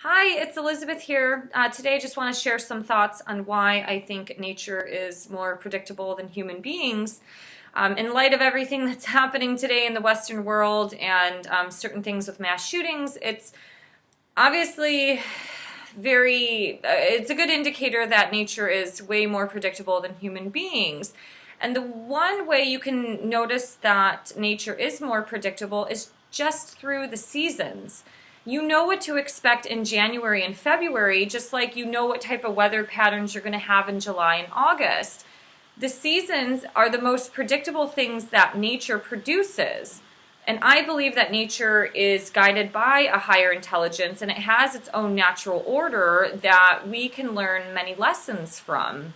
Hi, it's Elizabeth here. Today I just want to share some thoughts on why I think nature is more predictable than human beings. In light of everything that's happening today in the Western world and certain things with mass shootings, it's obviously it's a good indicator that nature is way more predictable than human beings. And the one way you can notice that nature is more predictable is just through the seasons. You know what to expect in January and February, just like you know what type of weather patterns you're going to have in July and August. The seasons are the most predictable things that nature produces. And I believe that nature is guided by a higher intelligence, and it has its own natural order that we can learn many lessons from.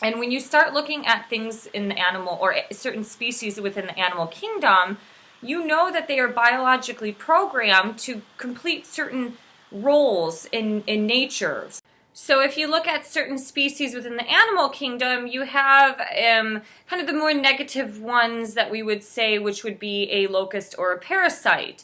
And when you start looking at things in the animal or certain species within the animal kingdom, you know that they are biologically programmed to complete certain roles in nature. So if you look at certain species within the animal kingdom, you have kind of the more negative ones that we would say, which would be a locust or a parasite.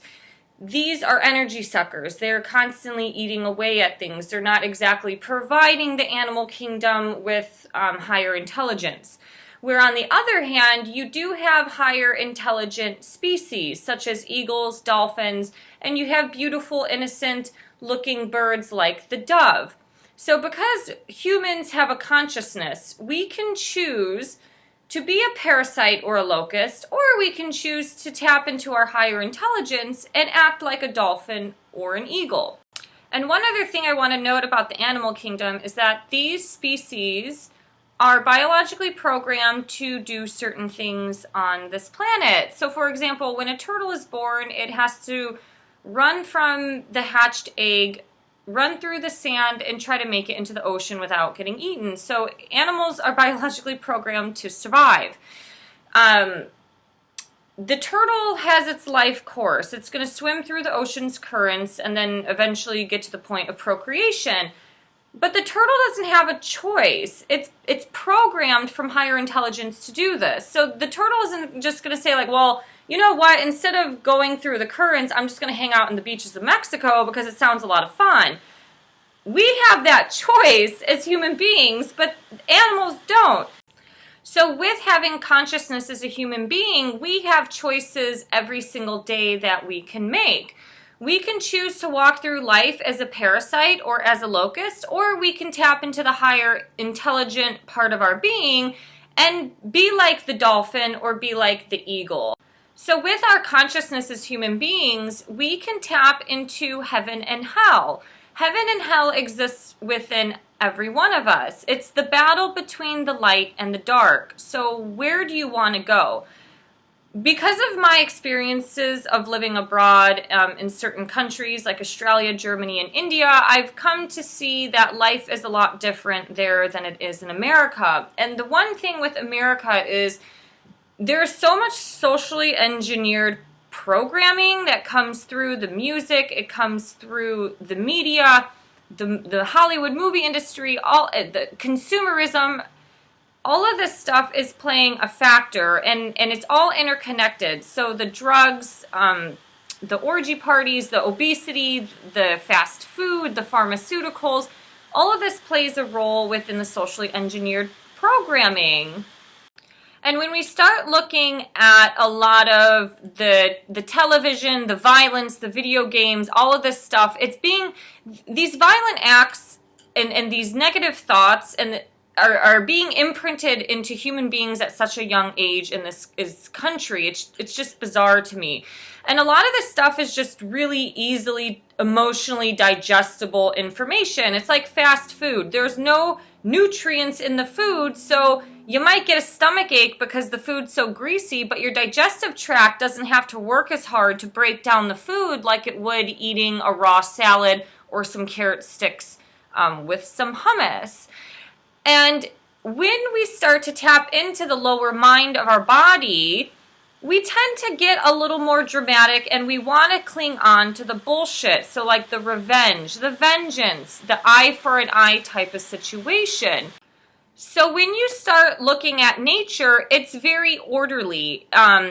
These are energy suckers. They're constantly eating away at things. They're not exactly providing the animal kingdom with higher intelligence. Where on the other hand, you do have higher intelligent species, such as eagles, dolphins, and you have beautiful, innocent looking birds like the dove. So because humans have a consciousness, we can choose to be a parasite or a locust, or we can choose to tap into our higher intelligence and act like a dolphin or an eagle. And one other thing I want to note about the animal kingdom is that these species are biologically programmed to do certain things on this planet. So for example, when a turtle is born, it has to run from the hatched egg, run through the sand, and try to make it into the ocean without getting eaten. So animals are biologically programmed to survive. The turtle has its life course. It's going to swim through the ocean's currents and then eventually get to the point of procreation. But the turtle doesn't have a choice. It's programmed from higher intelligence to do this. So the turtle isn't just going to say like, well, you know what, instead of going through the currents, I'm just going to hang out in the beaches of Mexico because it sounds a lot of fun. We have that choice as human beings, but animals don't. So with having consciousness as a human being, we have choices every single day that we can make. We can choose to walk through life as a parasite or as a locust, or we can tap into the higher intelligent part of our being and be like the dolphin or be like the eagle. So with our consciousness as human beings, we can tap into heaven and hell. Heaven and hell exists within every one of us. It's the battle between the light and the dark. So where do you want to go? Because of my experiences of living abroad in certain countries like Australia, Germany, and India, I've come to see that life is a lot different there than it is in America. And the one thing with America is there's so much socially engineered programming that comes through the music, it comes through the media, the Hollywood movie industry, all the consumerism. All of this stuff is playing a factor, and it's all interconnected. So the drugs, the orgy parties, the obesity, the fast food, the pharmaceuticals, all of this plays a role within the socially engineered programming. And when we start looking at a lot of the television, the violence, the video games, all of this stuff, these violent acts and these negative thoughts are being imprinted into human beings at such a young age in this country. It's just bizarre to me. And a lot of this stuff is just really easily emotionally digestible information. It's like fast food. There's no nutrients in the food, so you might get a stomach ache because the food's so greasy, but your digestive tract doesn't have to work as hard to break down the food like it would eating a raw salad or some carrot sticks with some hummus. And when we start to tap into the lower mind of our body, we tend to get a little more dramatic and we want to cling on to the bullshit. So like the revenge, the vengeance, the eye for an eye type of situation. So when you start looking at nature, it's very orderly.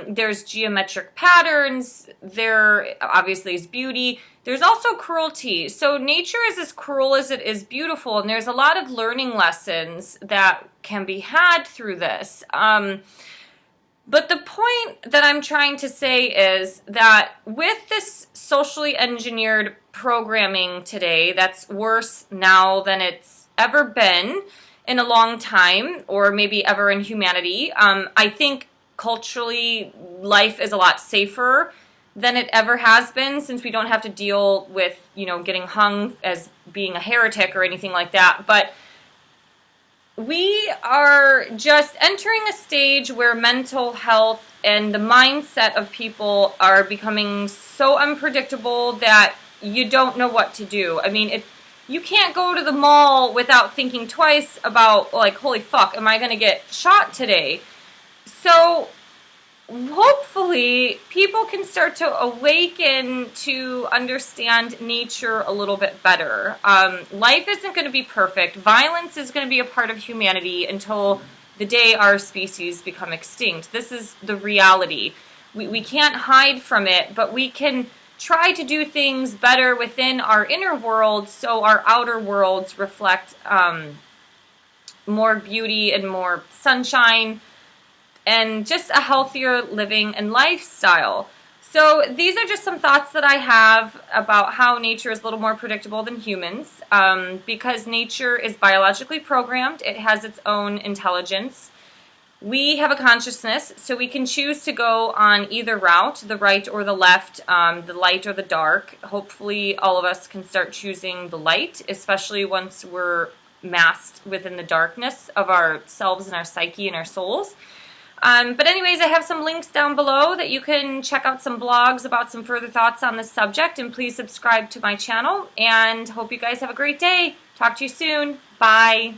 There's geometric patterns. There obviously is beauty. There's also cruelty. So nature is as cruel as it is beautiful, and there's a lot of learning lessons that can be had through this. But the point that I'm trying to say is that with this socially engineered programming today, that's worse now than it's ever been in a long time, or maybe ever in humanity. I think culturally life is a lot safer than it ever has been, since we don't have to deal with, getting hung as being a heretic or anything like that. But we are just entering a stage where mental health and the mindset of people are becoming so unpredictable that you don't know what to do. I mean, you can't go to the mall without thinking twice about, like, holy fuck, am I going to get shot today? So hopefully people can start to awaken to understand nature a little bit better. Life isn't going to be perfect. Violence is going to be a part of humanity until the day our species become extinct. This is the reality. We can't hide from it, but we can try to do things better within our inner world so our outer worlds reflect more beauty and more sunshine and just a healthier living and lifestyle. So these are just some thoughts that I have about how nature is a little more predictable than humans, because nature is biologically programmed. It has its own intelligence. We have a consciousness, so we can choose to go on either route, the right or the left, the light or the dark. Hopefully all of us can start choosing the light, especially once we're masked within the darkness of ourselves and our psyche and our souls. But anyways, I have some links down below that you can check out some blogs about some further thoughts on this subject, and please subscribe to my channel, and hope you guys have a great day. Talk to you soon. Bye.